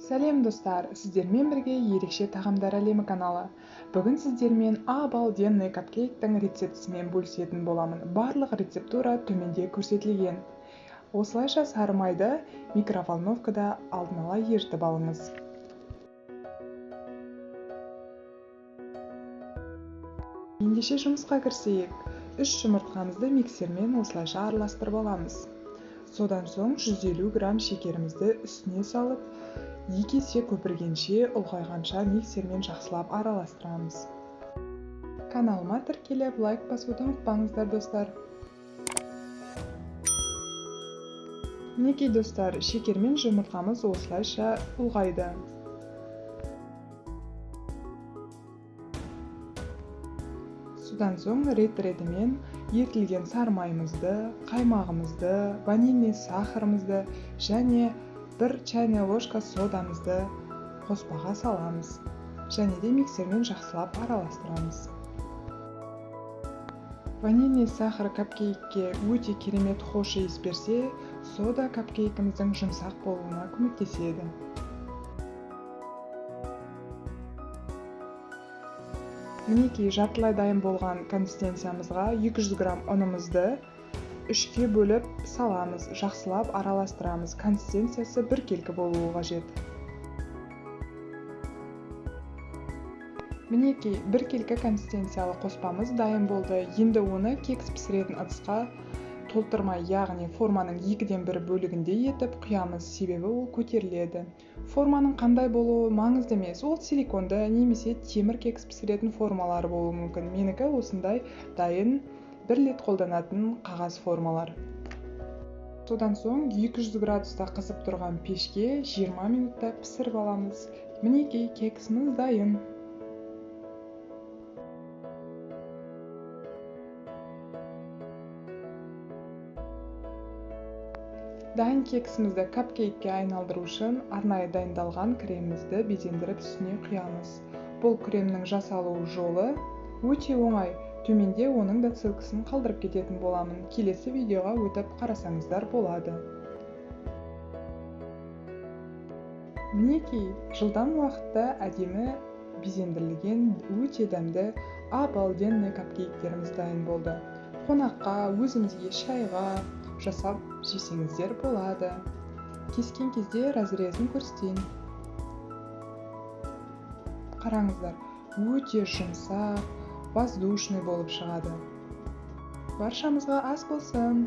Сәлем достар, сіздермен бірге ерекше тағамдар әлемі каналы. Бүгін сіздермен обалденный капкейктің рецептісімен бөлісетін боламын. Барлық рецептура төменде көрсетілген. Осылайша сары майды микроволновкада алдын ала ерітіп алыңыз. Ендеше жұмысқа кірісейік. 3 жұмыртқамызды миксермен осылайша араластырып аламыз. Содан соң 150 грамм шекерімізді үстіне салып, 2 есе көпіргенше ұлғайғанша миксермен жақсылап араластырамыз. Каналыма тіркеліп, лайк басуды ұмытпаңыздар достар. Мінекей достар, шекер мен жұмыртқамыз осылайша ұлғайды. Содан соң рет-ретімен ерітілген сары майымызды, қаймағымызды, ванильный сахарымызды және 1 чайная ложка содамызды қоспаға саламыз. Және де миксермен жақсылап араластырамыз. Ванильный сахар капкейкке өте керемет хош иіс берсе, сода капкейкіміздің жұмсақ болуына көмектеседі. Мінекей жартылай дайын болған консистенциямызға 200 грамм ұнымызды 3-ке бөліп саламыз, жақсылап араластырамыз. Консистенциясы біркелкі болуы қажет. Мінекей біркелкі консистенциялы қоспамыз дайын болды. Енді оны кекс пісіретін ыдысқа толтырмай, яғни форманың 2-ден 1 бөлігінде етіп құямыз, себебі ол көтеріледі. Форманың қандай болуы маңызды емес, ол силиконды немесе темір кекс пісіретін формалары болуы мүмкін. Менікі осындай дайын 1 лит қолданатын қағаз формалар. Содан соң 200 градуста қызып тұрған пешке 20 минутта пісіріп аламыз. Мінекей кексіміз дайын. Дайын кексімізді капкейкке айналдыру үшін арнайы дайындалған кремімізді безендіріп үстіне құямыз. Бұл кремнің жасалу жолы өте оңай. Төменде оның да ссылкасын қалдырып кететін боламын. Келесі видеоға өтіп қарасаңыздар болады. Мінекей, жылдан уақытта әдемі безендірілген өте дәмді обалденный капкейктеріміз дайын болды. Қонаққа, өзімізге шайға жасап жесеңіздер болады. Кескен кезде разрезін көрсетейін. Қараңыздар, өте жұмсақ, воздушный болып шығады. Баршамызға ас болсын!